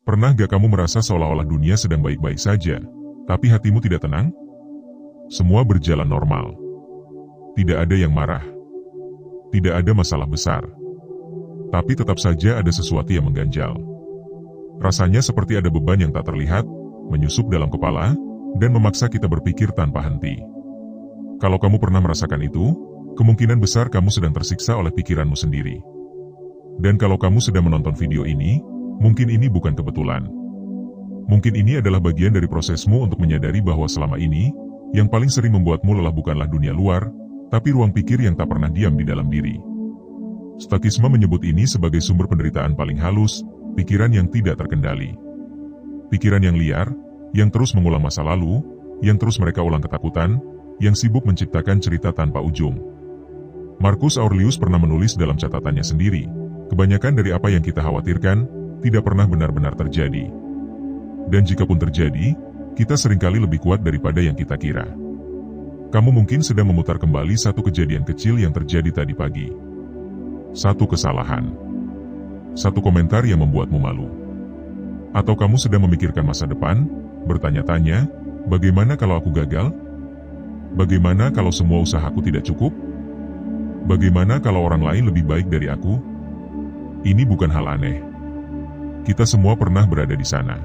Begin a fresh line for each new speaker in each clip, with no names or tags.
Pernah gak kamu merasa seolah-olah dunia sedang baik-baik saja, tapi hatimu tidak tenang? Semua berjalan normal. Tidak ada yang marah. Tidak ada masalah besar. Tapi tetap saja ada sesuatu yang mengganjal. Rasanya seperti ada beban yang tak terlihat, menyusup dalam kepala, dan memaksa kita berpikir tanpa henti. Kalau kamu pernah merasakan itu, kemungkinan besar kamu sedang tersiksa oleh pikiranmu sendiri. Dan kalau kamu sedang menonton video ini, mungkin ini bukan kebetulan. Mungkin ini adalah bagian dari prosesmu untuk menyadari bahwa selama ini, yang paling sering membuatmu lelah bukanlah dunia luar, tapi ruang pikir yang tak pernah diam di dalam diri. Stoikisme menyebut ini sebagai sumber penderitaan paling halus, pikiran yang tidak terkendali. Pikiran yang liar, yang terus mengulang masa lalu, yang terus mereka ulang ketakutan, yang sibuk menciptakan cerita tanpa ujung. Marcus Aurelius pernah menulis dalam catatannya sendiri, kebanyakan dari apa yang kita khawatirkan, tidak pernah benar-benar terjadi. Dan jikapun terjadi, kita seringkali lebih kuat daripada yang kita kira. Kamu mungkin sedang memutar kembali satu kejadian kecil yang terjadi tadi pagi. Satu kesalahan. Satu komentar yang membuatmu malu. Atau kamu sedang memikirkan masa depan, bertanya-tanya, bagaimana kalau aku gagal? Bagaimana kalau semua usahaku tidak cukup? Bagaimana kalau orang lain lebih baik dari aku? Ini bukan hal aneh. Kita semua pernah berada di sana.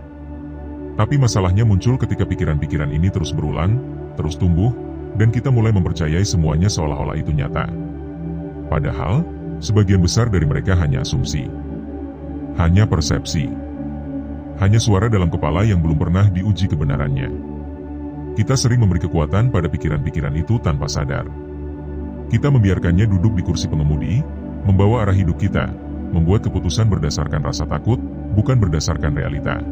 Tapi masalahnya muncul ketika pikiran-pikiran ini terus berulang, terus tumbuh, dan kita mulai mempercayai semuanya seolah-olah itu nyata. Padahal, sebagian besar dari mereka hanya asumsi. Hanya persepsi. Hanya suara dalam kepala yang belum pernah diuji kebenarannya. Kita sering memberi kekuatan pada pikiran-pikiran itu tanpa sadar. Kita membiarkannya duduk di kursi pengemudi, membawa arah hidup kita, membuat keputusan berdasarkan rasa takut, bukan berdasarkan realita.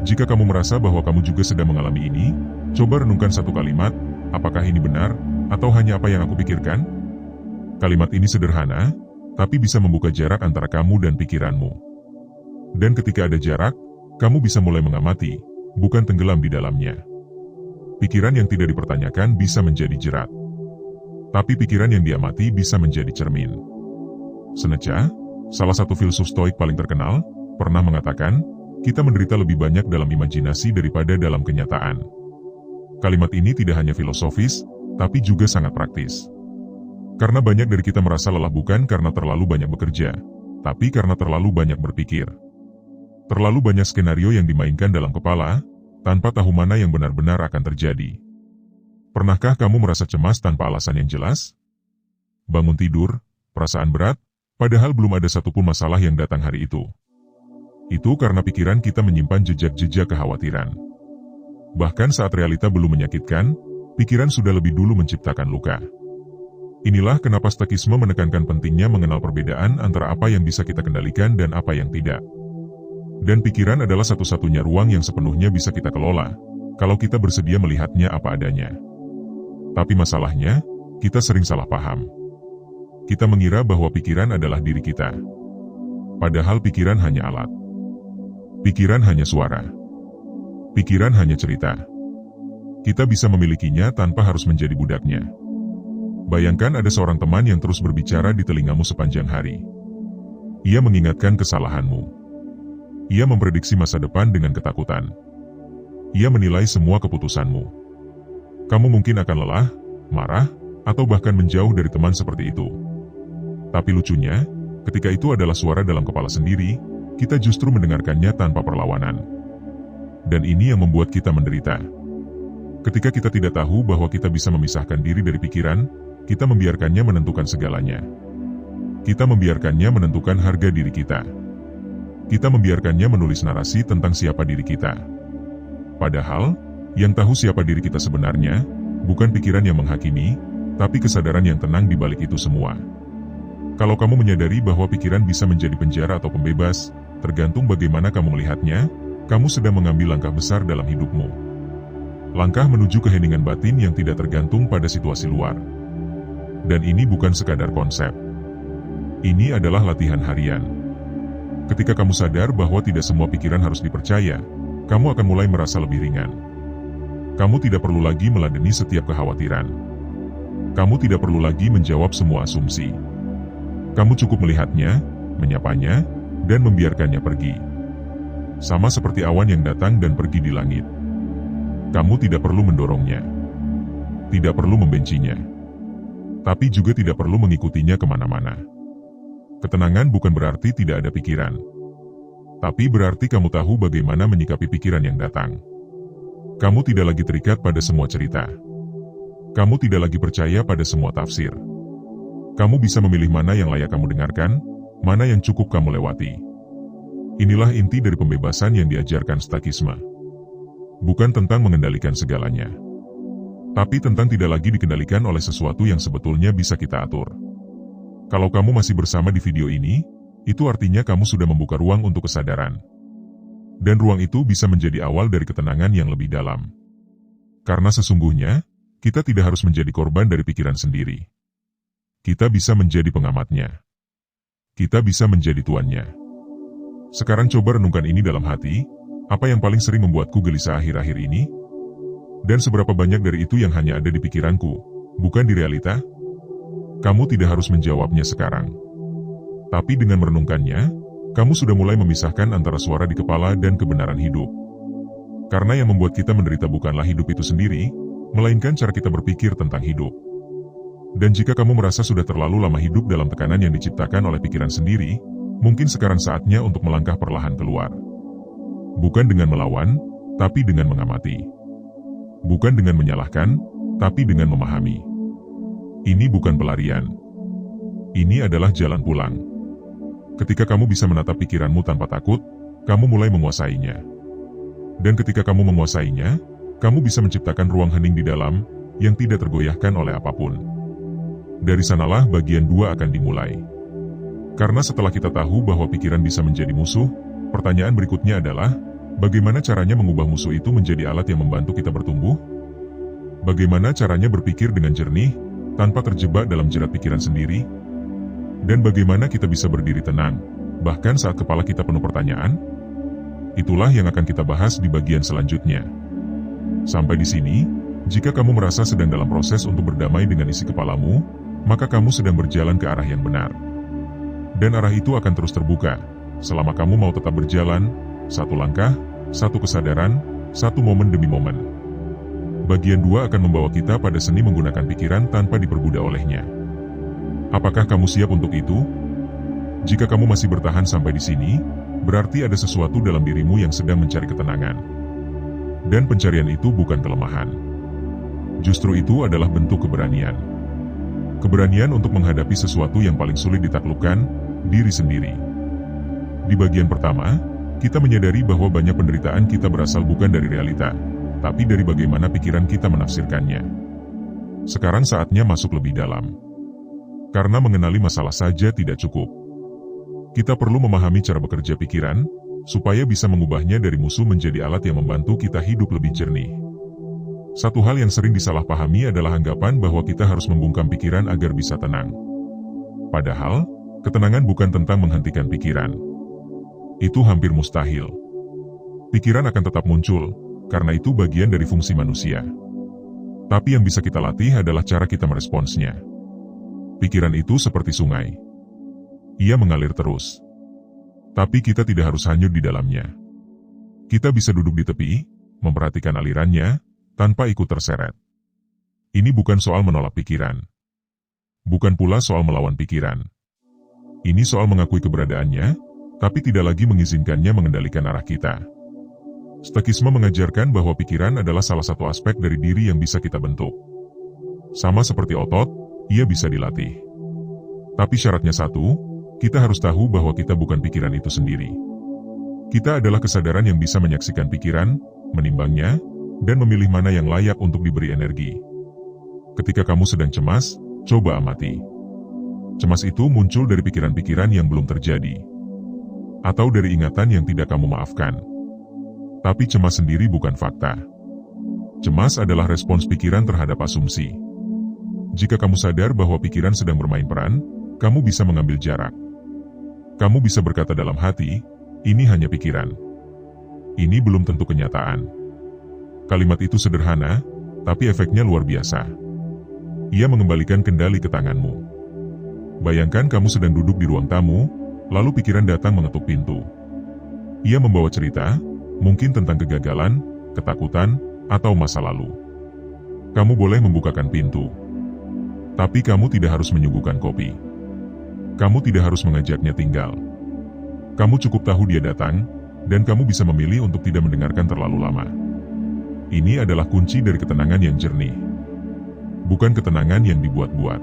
Jika kamu merasa bahwa kamu juga sedang mengalami ini, coba renungkan satu kalimat, apakah ini benar, atau hanya apa yang aku pikirkan? Kalimat ini sederhana, tapi bisa membuka jarak antara kamu dan pikiranmu. Dan ketika ada jarak, kamu bisa mulai mengamati, bukan tenggelam di dalamnya. Pikiran yang tidak dipertanyakan bisa menjadi jerat. Tapi pikiran yang diamati bisa menjadi cermin. Seneca, salah satu filsuf Stoik paling terkenal, pernah mengatakan, kita menderita lebih banyak dalam imajinasi daripada dalam kenyataan. Kalimat ini tidak hanya filosofis, tapi juga sangat praktis. Karena banyak dari kita merasa lelah bukan karena terlalu banyak bekerja, tapi karena terlalu banyak berpikir. Terlalu banyak skenario yang dimainkan dalam kepala, tanpa tahu mana yang benar-benar akan terjadi. Pernahkah kamu merasa cemas tanpa alasan yang jelas? Bangun tidur, perasaan berat, padahal belum ada satupun masalah yang datang hari itu. Itu karena pikiran kita menyimpan jejak-jejak kekhawatiran. Bahkan saat realita belum menyakitkan, pikiran sudah lebih dulu menciptakan luka. Inilah kenapa stoikisme menekankan pentingnya mengenal perbedaan antara apa yang bisa kita kendalikan dan apa yang tidak. Dan pikiran adalah satu-satunya ruang yang sepenuhnya bisa kita kelola, kalau kita bersedia melihatnya apa adanya. Tapi masalahnya, kita sering salah paham. Kita mengira bahwa pikiran adalah diri kita. Padahal pikiran hanya alat. Pikiran hanya suara. Pikiran hanya cerita. Kita bisa memilikinya tanpa harus menjadi budaknya. Bayangkan ada seorang teman yang terus berbicara di telingamu sepanjang hari. Ia mengingatkan kesalahanmu. Ia memprediksi masa depan dengan ketakutan. Ia menilai semua keputusanmu. Kamu mungkin akan lelah, marah, atau bahkan menjauh dari teman seperti itu. Tapi lucunya, ketika itu adalah suara dalam kepala sendiri, kita justru mendengarkannya tanpa perlawanan. Dan ini yang membuat kita menderita. Ketika kita tidak tahu bahwa kita bisa memisahkan diri dari pikiran, kita membiarkannya menentukan segalanya. Kita membiarkannya menentukan harga diri kita. Kita membiarkannya menulis narasi tentang siapa diri kita. Padahal, yang tahu siapa diri kita sebenarnya, bukan pikiran yang menghakimi, tapi kesadaran yang tenang di balik itu semua. Kalau kamu menyadari bahwa pikiran bisa menjadi penjara atau pembebas, tergantung bagaimana kamu melihatnya, kamu sedang mengambil langkah besar dalam hidupmu. Langkah menuju keheningan batin yang tidak tergantung pada situasi luar. Dan ini bukan sekadar konsep. Ini adalah latihan harian. Ketika kamu sadar bahwa tidak semua pikiran harus dipercaya, kamu akan mulai merasa lebih ringan. Kamu tidak perlu lagi meladeni setiap kekhawatiran. Kamu tidak perlu lagi menjawab semua asumsi. Kamu cukup melihatnya, menyapanya, dan membiarkannya pergi. Sama seperti awan yang datang dan pergi di langit. Kamu tidak perlu mendorongnya. Tidak perlu membencinya. Tapi juga tidak perlu mengikutinya kemana-mana. Ketenangan bukan berarti tidak ada pikiran. Tapi berarti kamu tahu bagaimana menyikapi pikiran yang datang. Kamu tidak lagi terikat pada semua cerita. Kamu tidak lagi percaya pada semua tafsir. Kamu bisa memilih mana yang layak kamu dengarkan, mana yang cukup kamu lewati. Inilah inti dari pembebasan yang diajarkan Stakisme. Bukan tentang mengendalikan segalanya, tapi tentang tidak lagi dikendalikan oleh sesuatu yang sebetulnya bisa kita atur. Kalau kamu masih bersama di video ini, itu artinya kamu sudah membuka ruang untuk kesadaran. Dan ruang itu bisa menjadi awal dari ketenangan yang lebih dalam. Karena sesungguhnya, kita tidak harus menjadi korban dari pikiran sendiri. Kita bisa menjadi pengamatnya. Kita bisa menjadi tuannya. Sekarang coba renungkan ini dalam hati, apa yang paling sering membuatku gelisah akhir-akhir ini? Dan seberapa banyak dari itu yang hanya ada di pikiranku, bukan di realita? Kamu tidak harus menjawabnya sekarang. Tapi dengan merenungkannya, kamu sudah mulai memisahkan antara suara di kepala dan kebenaran hidup. Karena yang membuat kita menderita bukanlah hidup itu sendiri, melainkan cara kita berpikir tentang hidup. Dan jika kamu merasa sudah terlalu lama hidup dalam tekanan yang diciptakan oleh pikiran sendiri, mungkin sekarang saatnya untuk melangkah perlahan keluar. Bukan dengan melawan, tapi dengan mengamati. Bukan dengan menyalahkan, tapi dengan memahami. Ini bukan pelarian. Ini adalah jalan pulang. Ketika kamu bisa menatap pikiranmu tanpa takut, kamu mulai menguasainya. Dan ketika kamu menguasainya, kamu bisa menciptakan ruang hening di dalam, yang tidak tergoyahkan oleh apapun. Dari sanalah bagian 2 akan dimulai. Karena setelah kita tahu bahwa pikiran bisa menjadi musuh, pertanyaan berikutnya adalah, bagaimana caranya mengubah musuh itu menjadi alat yang membantu kita bertumbuh? Bagaimana caranya berpikir dengan jernih, tanpa terjebak dalam jerat pikiran sendiri? Dan bagaimana kita bisa berdiri tenang, bahkan saat kepala kita penuh pertanyaan? Itulah yang akan kita bahas di bagian selanjutnya. Sampai di sini, jika kamu merasa sedang dalam proses untuk berdamai dengan isi kepalamu, maka kamu sedang berjalan ke arah yang benar. Dan arah itu akan terus terbuka, selama kamu mau tetap berjalan, satu langkah, satu kesadaran, satu momen demi momen. Bagian 2 akan membawa kita pada seni menggunakan pikiran tanpa diperbudak olehnya. Apakah kamu siap untuk itu? Jika kamu masih bertahan sampai di sini, berarti ada sesuatu dalam dirimu yang sedang mencari ketenangan. Dan pencarian itu bukan kelemahan. Justru itu adalah bentuk keberanian. Keberanian untuk menghadapi sesuatu yang paling sulit ditaklukkan, diri sendiri. Di bagian pertama, kita menyadari bahwa banyak penderitaan kita berasal bukan dari realita, tapi dari bagaimana pikiran kita menafsirkannya. Sekarang saatnya masuk lebih dalam. Karena mengenali masalah saja tidak cukup. Kita perlu memahami cara bekerja pikiran, supaya bisa mengubahnya dari musuh menjadi alat yang membantu kita hidup lebih jernih. Satu hal yang sering disalahpahami adalah anggapan bahwa kita harus membungkam pikiran agar bisa tenang. Padahal, ketenangan bukan tentang menghentikan pikiran. Itu hampir mustahil. Pikiran akan tetap muncul, karena itu bagian dari fungsi manusia. Tapi yang bisa kita latih adalah cara kita meresponsnya. Pikiran itu seperti sungai. Ia mengalir terus. Tapi kita tidak harus hanyut di dalamnya. Kita bisa duduk di tepi, memperhatikan alirannya, tanpa ikut terseret. Ini bukan soal menolak pikiran. Bukan pula soal melawan pikiran. Ini soal mengakui keberadaannya, tapi tidak lagi mengizinkannya mengendalikan arah kita. Stakisme mengajarkan bahwa pikiran adalah salah satu aspek dari diri yang bisa kita bentuk. Sama seperti otot, ia bisa dilatih. Tapi syaratnya satu, kita harus tahu bahwa kita bukan pikiran itu sendiri. Kita adalah kesadaran yang bisa menyaksikan pikiran, menimbangnya, dan memilih mana yang layak untuk diberi energi. Ketika kamu sedang cemas, coba amati. Cemas itu muncul dari pikiran-pikiran yang belum terjadi. Atau dari ingatan yang tidak kamu maafkan. Tapi cemas sendiri bukan fakta. Cemas adalah respons pikiran terhadap asumsi. Jika kamu sadar bahwa pikiran sedang bermain peran, kamu bisa mengambil jarak. Kamu bisa berkata dalam hati, ini hanya pikiran. Ini belum tentu kenyataan. Kalimat itu sederhana, tapi efeknya luar biasa. Ia mengembalikan kendali ke tanganmu. Bayangkan kamu sedang duduk di ruang tamu, lalu pikiran datang mengetuk pintu. Ia membawa cerita, mungkin tentang kegagalan, ketakutan, atau masa lalu. Kamu boleh membukakan pintu. Tapi kamu tidak harus menyuguhkan kopi. Kamu tidak harus mengajaknya tinggal. Kamu cukup tahu dia datang, dan kamu bisa memilih untuk tidak mendengarkan terlalu lama. Ini adalah kunci dari ketenangan yang jernih. Bukan ketenangan yang dibuat-buat.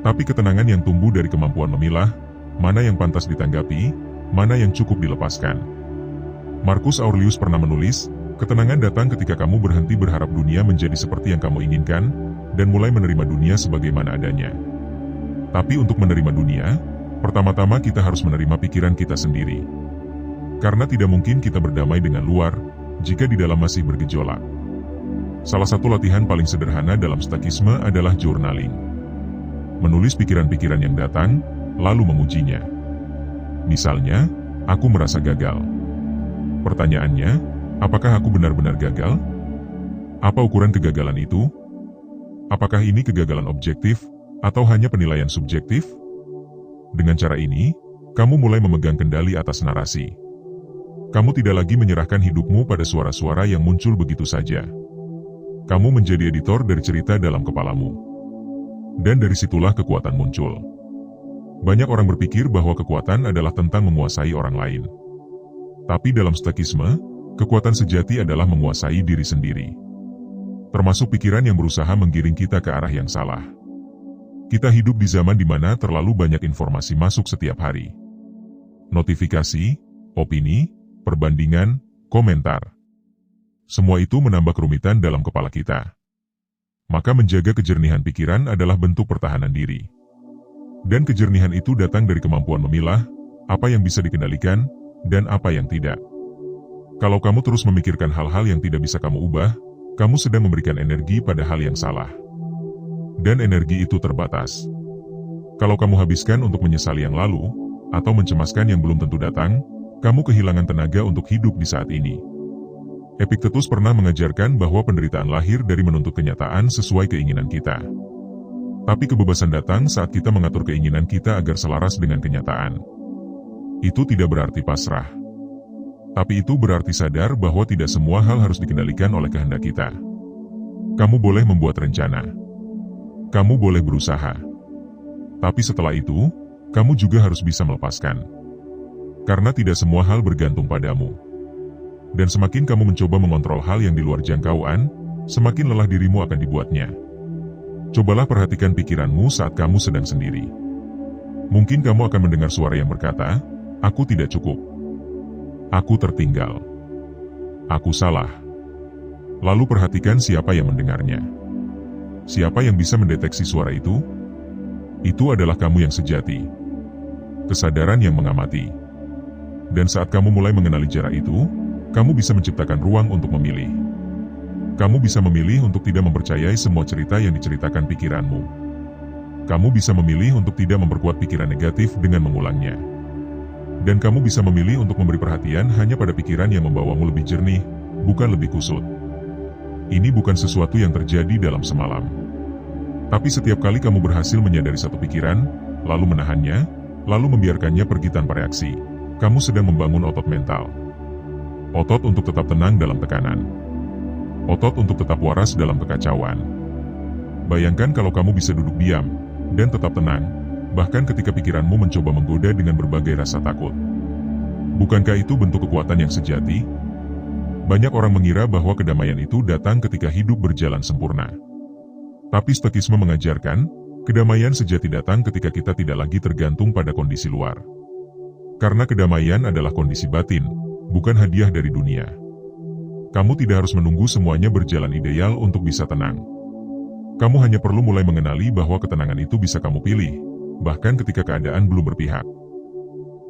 Tapi ketenangan yang tumbuh dari kemampuan memilah, mana yang pantas ditanggapi, mana yang cukup dilepaskan. Marcus Aurelius pernah menulis, ketenangan datang ketika kamu berhenti berharap dunia menjadi seperti yang kamu inginkan, dan mulai menerima dunia sebagaimana adanya. Tapi untuk menerima dunia, pertama-tama kita harus menerima pikiran kita sendiri. Karena tidak mungkin kita berdamai dengan luar, jika di dalam masih bergejolak. Salah satu latihan paling sederhana dalam stakisme adalah journaling. Menulis pikiran-pikiran yang datang, lalu mengujinya. Misalnya, aku merasa gagal. Pertanyaannya, apakah aku benar-benar gagal? Apa ukuran kegagalan itu? Apakah ini kegagalan objektif, atau hanya penilaian subjektif? Dengan cara ini, kamu mulai memegang kendali atas narasi. Kamu tidak lagi menyerahkan hidupmu pada suara-suara yang muncul begitu saja. Kamu menjadi editor dari cerita dalam kepalamu. Dan dari situlah kekuatan muncul. Banyak orang berpikir bahwa kekuatan adalah tentang menguasai orang lain. Tapi dalam stakisme, kekuatan sejati adalah menguasai diri sendiri. Termasuk pikiran yang berusaha menggiring kita ke arah yang salah. Kita hidup di zaman di mana terlalu banyak informasi masuk setiap hari. Notifikasi, opini, perbandingan, komentar. Semua itu menambah kerumitan dalam kepala kita. Maka menjaga kejernihan pikiran adalah bentuk pertahanan diri. Dan kejernihan itu datang dari kemampuan memilah, apa yang bisa dikendalikan, dan apa yang tidak. Kalau kamu terus memikirkan hal-hal yang tidak bisa kamu ubah, kamu sedang memberikan energi pada hal yang salah. Dan energi itu terbatas. Kalau kamu habiskan untuk menyesali yang lalu, atau mencemaskan yang belum tentu datang, kamu kehilangan tenaga untuk hidup di saat ini. Epictetus pernah mengajarkan bahwa penderitaan lahir dari menuntut kenyataan sesuai keinginan kita. Tapi kebebasan datang saat kita mengatur keinginan kita agar selaras dengan kenyataan. Itu tidak berarti pasrah. Tapi itu berarti sadar bahwa tidak semua hal harus dikendalikan oleh kehendak kita. Kamu boleh membuat rencana. Kamu boleh berusaha. Tapi setelah itu, kamu juga harus bisa melepaskan. Karena tidak semua hal bergantung padamu. Dan semakin kamu mencoba mengontrol hal yang di luar jangkauan, semakin lelah dirimu akan dibuatnya. Cobalah perhatikan pikiranmu saat kamu sedang sendiri. Mungkin kamu akan mendengar suara yang berkata, "Aku tidak cukup. Aku tertinggal. Aku salah." Lalu perhatikan siapa yang mendengarnya. Siapa yang bisa mendeteksi suara itu? Itu adalah kamu yang sejati. Kesadaran yang mengamati. Dan saat kamu mulai mengenali jarak itu, kamu bisa menciptakan ruang untuk memilih. Kamu bisa memilih untuk tidak mempercayai semua cerita yang diceritakan pikiranmu. Kamu bisa memilih untuk tidak memperkuat pikiran negatif dengan mengulangnya. Dan kamu bisa memilih untuk memberi perhatian hanya pada pikiran yang membawamu lebih jernih, bukan lebih kusut. Ini bukan sesuatu yang terjadi dalam semalam. Tapi setiap kali kamu berhasil menyadari satu pikiran, lalu menahannya, lalu membiarkannya pergi tanpa reaksi, kamu sedang membangun otot mental. Otot untuk tetap tenang dalam tekanan. Otot untuk tetap waras dalam kekacauan. Bayangkan kalau kamu bisa duduk diam, dan tetap tenang, bahkan ketika pikiranmu mencoba menggoda dengan berbagai rasa takut. Bukankah itu bentuk kekuatan yang sejati? Banyak orang mengira bahwa kedamaian itu datang ketika hidup berjalan sempurna. Tapi Stoikisme mengajarkan, kedamaian sejati datang ketika kita tidak lagi tergantung pada kondisi luar. Karena kedamaian adalah kondisi batin, bukan hadiah dari dunia. Kamu tidak harus menunggu semuanya berjalan ideal untuk bisa tenang. Kamu hanya perlu mulai mengenali bahwa ketenangan itu bisa kamu pilih, bahkan ketika keadaan belum berpihak.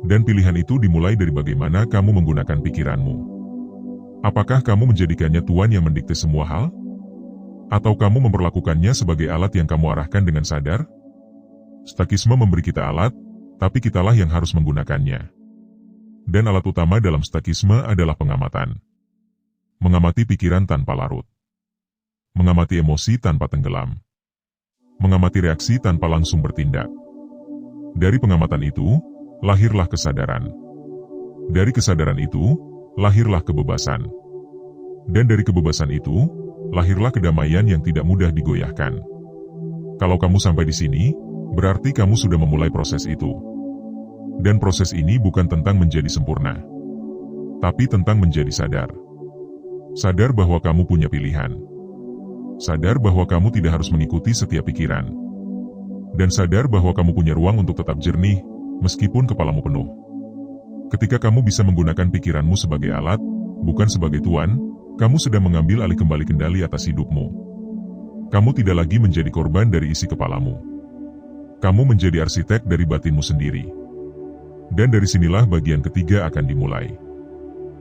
Dan pilihan itu dimulai dari bagaimana kamu menggunakan pikiranmu. Apakah kamu menjadikannya tuan yang mendikte semua hal? Atau kamu memperlakukannya sebagai alat yang kamu arahkan dengan sadar? Stoikisme memberi kita alat, tapi kitalah yang harus menggunakannya. Dan alat utama dalam Stoikisme adalah pengamatan. Mengamati pikiran tanpa larut. Mengamati emosi tanpa tenggelam. Mengamati reaksi tanpa langsung bertindak. Dari pengamatan itu, lahirlah kesadaran. Dari kesadaran itu, lahirlah kebebasan. Dan dari kebebasan itu, lahirlah kedamaian yang tidak mudah digoyahkan. Kalau kamu sampai di sini, berarti kamu sudah memulai proses itu. Dan proses ini bukan tentang menjadi sempurna, tapi tentang menjadi sadar. Sadar bahwa kamu punya pilihan. Sadar bahwa kamu tidak harus mengikuti setiap pikiran. Dan sadar bahwa kamu punya ruang untuk tetap jernih, meskipun kepalamu penuh. Ketika kamu bisa menggunakan pikiranmu sebagai alat, bukan sebagai tuan, kamu sedang mengambil alih kembali kendali atas hidupmu. Kamu tidak lagi menjadi korban dari isi kepalamu. Kamu menjadi arsitek dari batinmu sendiri. Dan dari sinilah bagian ketiga akan dimulai.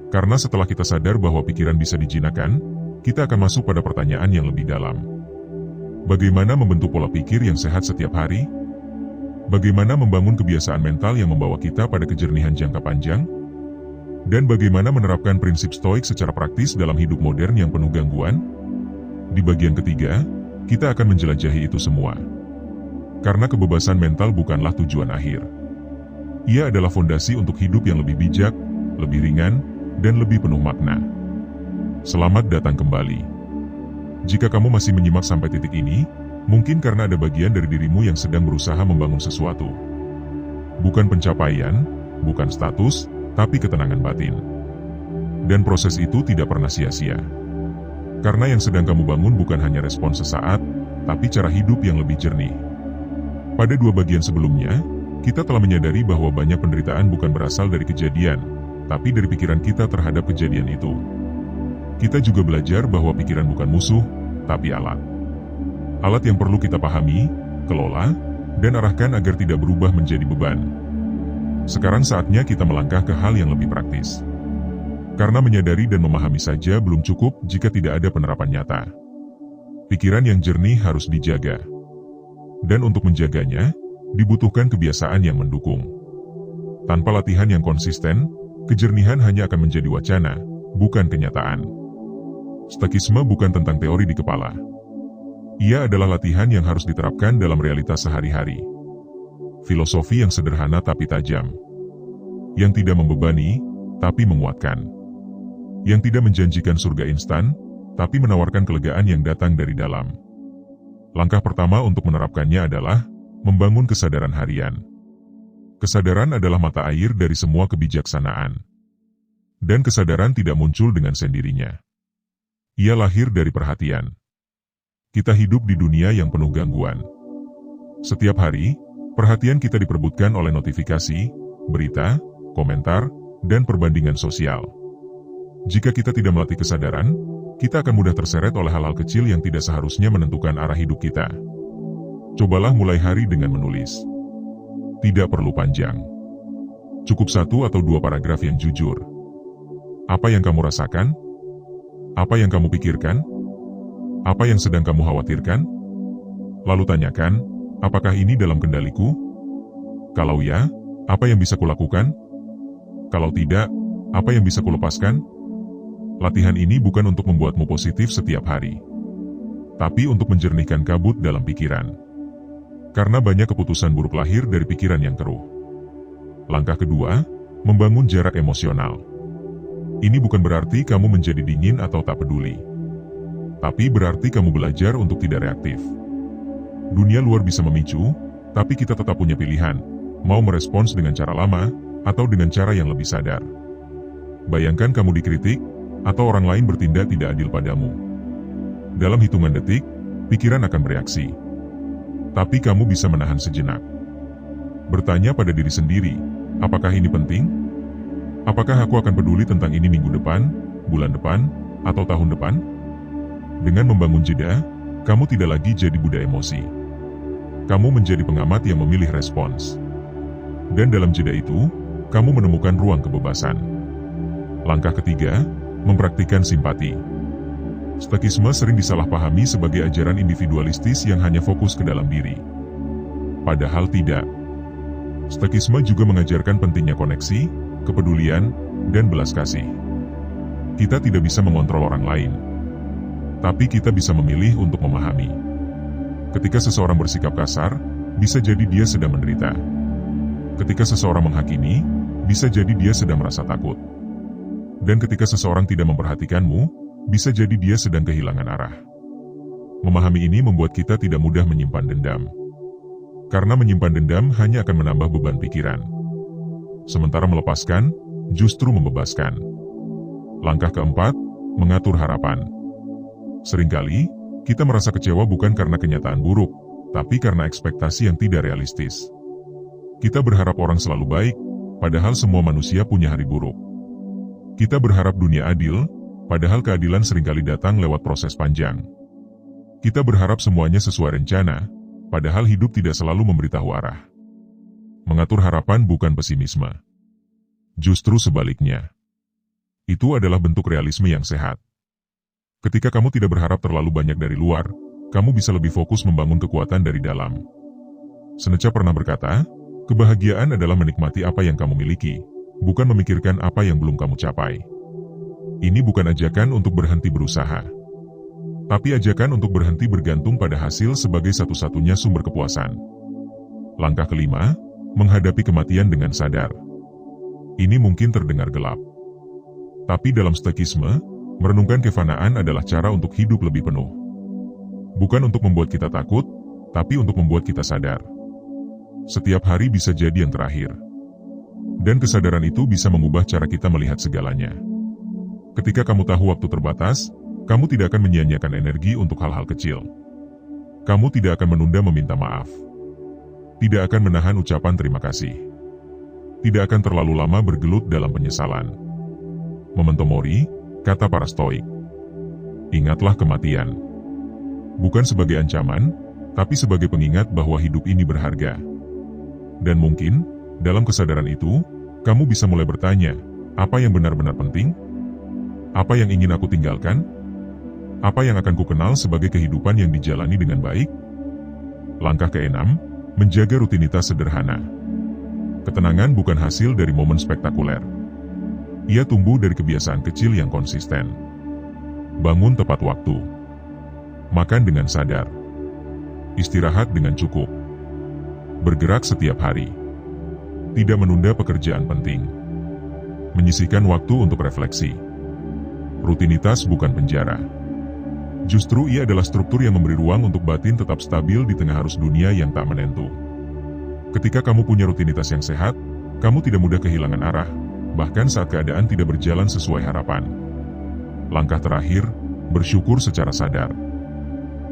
Karena setelah kita sadar bahwa pikiran bisa dijinakkan, kita akan masuk pada pertanyaan yang lebih dalam. Bagaimana membentuk pola pikir yang sehat setiap hari? Bagaimana membangun kebiasaan mental yang membawa kita pada kejernihan jangka panjang? Dan bagaimana menerapkan prinsip stoik secara praktis dalam hidup modern yang penuh gangguan? Di bagian ketiga, kita akan menjelajahi itu semua. Karena kebebasan mental bukanlah tujuan akhir. Ia adalah fondasi untuk hidup yang lebih bijak, lebih ringan, dan lebih penuh makna. Selamat datang kembali. Jika kamu masih menyimak sampai titik ini, mungkin karena ada bagian dari dirimu yang sedang berusaha membangun sesuatu. Bukan pencapaian, bukan status, tapi ketenangan batin. Dan proses itu tidak pernah sia-sia. Karena yang sedang kamu bangun bukan hanya respon sesaat, tapi cara hidup yang lebih jernih. Pada dua bagian sebelumnya, kita telah menyadari bahwa banyak penderitaan bukan berasal dari kejadian, tapi dari pikiran kita terhadap kejadian itu. Kita juga belajar bahwa pikiran bukan musuh, tapi alat. Alat yang perlu kita pahami, kelola, dan arahkan agar tidak berubah menjadi beban. Sekarang saatnya kita melangkah ke hal yang lebih praktis. Karena menyadari dan memahami saja belum cukup jika tidak ada penerapan nyata. Pikiran yang jernih harus dijaga. Dan untuk menjaganya, dibutuhkan kebiasaan yang mendukung. Tanpa latihan yang konsisten, kejernihan hanya akan menjadi wacana, bukan kenyataan. Stoikisme bukan tentang teori di kepala. Ia adalah latihan yang harus diterapkan dalam realitas sehari-hari. Filosofi yang sederhana tapi tajam. Yang tidak membebani, tapi menguatkan. Yang tidak menjanjikan surga instan, tapi menawarkan kelegaan yang datang dari dalam. Langkah pertama untuk menerapkannya adalah membangun kesadaran harian. Kesadaran adalah mata air dari semua kebijaksanaan. Dan kesadaran tidak muncul dengan sendirinya. Ia lahir dari perhatian. Kita hidup di dunia yang penuh gangguan. Setiap hari, perhatian kita diperebutkan oleh notifikasi, berita, komentar, dan perbandingan sosial. Jika kita tidak melatih kesadaran, kita akan mudah terseret oleh hal-hal kecil yang tidak seharusnya menentukan arah hidup kita. Cobalah mulai hari dengan menulis. Tidak perlu panjang. Cukup 1 atau 2 paragraf yang jujur. Apa yang kamu rasakan? Apa yang kamu pikirkan? Apa yang sedang kamu khawatirkan? Lalu tanyakan, apakah ini dalam kendaliku? Kalau ya, apa yang bisa kulakukan? Kalau tidak, apa yang bisa kulepaskan? Latihan ini bukan untuk membuatmu positif setiap hari, tapi untuk menjernihkan kabut dalam pikiran. Karena banyak keputusan buruk lahir dari pikiran yang keruh. Langkah kedua, membangun jarak emosional. Ini bukan berarti kamu menjadi dingin atau tak peduli, tapi berarti kamu belajar untuk tidak reaktif. Dunia luar bisa memicu, tapi kita tetap punya pilihan, mau merespons dengan cara lama, atau dengan cara yang lebih sadar. Bayangkan kamu dikritik, atau orang lain bertindak tidak adil padamu. Dalam hitungan detik, pikiran akan bereaksi. Tapi kamu bisa menahan sejenak. Bertanya pada diri sendiri, apakah ini penting? Apakah aku akan peduli tentang ini minggu depan, bulan depan, atau tahun depan? Dengan membangun jeda, kamu tidak lagi jadi budak emosi. Kamu menjadi pengamat yang memilih respons. Dan dalam jeda itu, kamu menemukan ruang kebebasan. Langkah ketiga, mempraktikkan simpati. Stoikisme sering disalahpahami sebagai ajaran individualistis yang hanya fokus ke dalam diri. Padahal tidak. Stoikisme juga mengajarkan pentingnya koneksi, kepedulian, dan belas kasih. Kita tidak bisa mengontrol orang lain, tapi kita bisa memilih untuk memahami. Ketika seseorang bersikap kasar, bisa jadi dia sedang menderita. Ketika seseorang menghakimi, bisa jadi dia sedang merasa takut. Dan ketika seseorang tidak memperhatikanmu, bisa jadi dia sedang kehilangan arah. Memahami ini membuat kita tidak mudah menyimpan dendam. Karena menyimpan dendam hanya akan menambah beban pikiran. Sementara melepaskan, justru membebaskan. Langkah keempat, mengatur harapan. Seringkali, kita merasa kecewa bukan karena kenyataan buruk, tapi karena ekspektasi yang tidak realistis. Kita berharap orang selalu baik, padahal semua manusia punya hari buruk. Kita berharap dunia adil, padahal keadilan seringkali datang lewat proses panjang. Kita berharap semuanya sesuai rencana, padahal hidup tidak selalu memberitahu arah. Mengatur harapan bukan pesimisme. Justru sebaliknya. Itu adalah bentuk realisme yang sehat. Ketika kamu tidak berharap terlalu banyak dari luar, kamu bisa lebih fokus membangun kekuatan dari dalam. Seneca pernah berkata, kebahagiaan adalah menikmati apa yang kamu miliki, bukan memikirkan apa yang belum kamu capai. Ini bukan ajakan untuk berhenti berusaha, tapi ajakan untuk berhenti bergantung pada hasil sebagai satu-satunya sumber kepuasan. Langkah kelima, menghadapi kematian dengan sadar. Ini mungkin terdengar gelap. Tapi dalam stoikisme, merenungkan kefanaan adalah cara untuk hidup lebih penuh. Bukan untuk membuat kita takut, tapi untuk membuat kita sadar. Setiap hari bisa jadi yang terakhir. Dan kesadaran itu bisa mengubah cara kita melihat segalanya. Ketika kamu tahu waktu terbatas, kamu tidak akan menyia-nyiakan energi untuk hal-hal kecil. Kamu tidak akan menunda meminta maaf. Tidak akan menahan ucapan terima kasih. Tidak akan terlalu lama bergelut dalam penyesalan. Memento mori, kata para stoik. Ingatlah kematian. Bukan sebagai ancaman, tapi sebagai pengingat bahwa hidup ini berharga. Dan mungkin, dalam kesadaran itu, kamu bisa mulai bertanya, apa yang benar-benar penting? Apa yang ingin aku tinggalkan? Apa yang akan kukenal sebagai kehidupan yang dijalani dengan baik? Langkah keenam, menjaga rutinitas sederhana. Ketenangan bukan hasil dari momen spektakuler. Ia tumbuh dari kebiasaan kecil yang konsisten. Bangun tepat waktu. Makan dengan sadar. Istirahat dengan cukup. Bergerak setiap hari. Tidak menunda pekerjaan penting. Menyisihkan waktu untuk refleksi. Rutinitas bukan penjara. Justru ia adalah struktur yang memberi ruang untuk batin tetap stabil di tengah arus dunia yang tak menentu. Ketika kamu punya rutinitas yang sehat, kamu tidak mudah kehilangan arah, bahkan saat keadaan tidak berjalan sesuai harapan. Langkah terakhir, bersyukur secara sadar.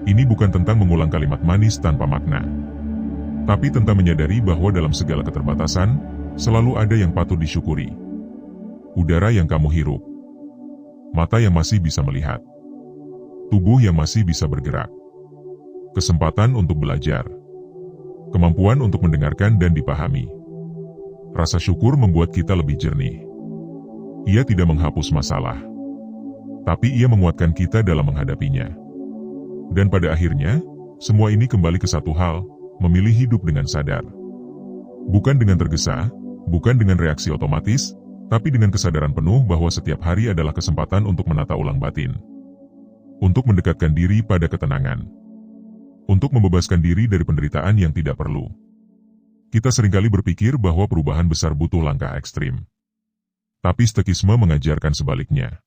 Ini bukan tentang mengulang kalimat manis tanpa makna, tapi tentang menyadari bahwa dalam segala keterbatasan, selalu ada yang patut disyukuri. Udara yang kamu hirup, mata yang masih bisa melihat, tubuh yang masih bisa bergerak, kesempatan untuk belajar, kemampuan untuk mendengarkan dan dipahami. Rasa syukur membuat kita lebih jernih. Ia tidak menghapus masalah, tapi ia menguatkan kita dalam menghadapinya. Dan pada akhirnya, semua ini kembali ke satu hal, memilih hidup dengan sadar. Bukan dengan tergesa, bukan dengan reaksi otomatis, tapi dengan kesadaran penuh bahwa setiap hari adalah kesempatan untuk menata ulang batin. Untuk mendekatkan diri pada ketenangan. Untuk membebaskan diri dari penderitaan yang tidak perlu. Kita seringkali berpikir bahwa perubahan besar butuh langkah ekstrim. Tapi stoikisme mengajarkan sebaliknya.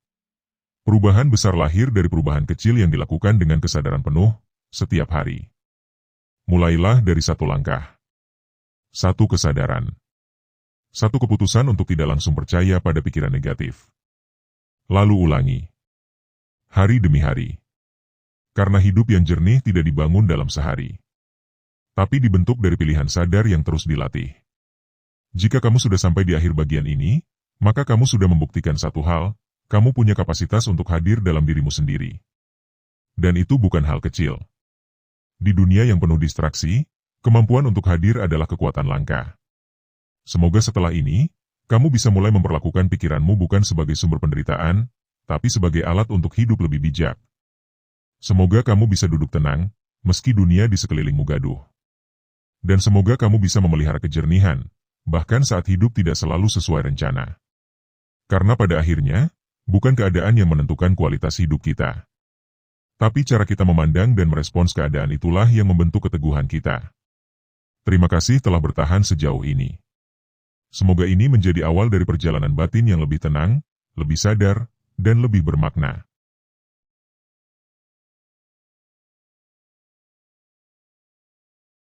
Perubahan besar lahir dari perubahan kecil yang dilakukan dengan kesadaran penuh, setiap hari. Mulailah dari satu langkah. Satu kesadaran. Satu keputusan untuk tidak langsung percaya pada pikiran negatif. Lalu ulangi. Hari demi hari. Karena hidup yang jernih tidak dibangun dalam sehari, tapi dibentuk dari pilihan sadar yang terus dilatih. Jika kamu sudah sampai di akhir bagian ini, maka kamu sudah membuktikan satu hal, kamu punya kapasitas untuk hadir dalam dirimu sendiri. Dan itu bukan hal kecil. Di dunia yang penuh distraksi, kemampuan untuk hadir adalah kekuatan langka. Semoga setelah ini, kamu bisa mulai memperlakukan pikiranmu bukan sebagai sumber penderitaan, tapi sebagai alat untuk hidup lebih bijak. Semoga kamu bisa duduk tenang, meski dunia di sekelilingmu gaduh. Dan semoga kamu bisa memelihara kejernihan, bahkan saat hidup tidak selalu sesuai rencana. Karena pada akhirnya, bukan keadaan yang menentukan kualitas hidup kita. Tapi cara kita memandang dan merespons keadaan itulah yang membentuk keteguhan kita. Terima kasih telah bertahan sejauh ini. Semoga ini menjadi awal dari perjalanan batin yang lebih tenang, lebih sadar, dan lebih bermakna.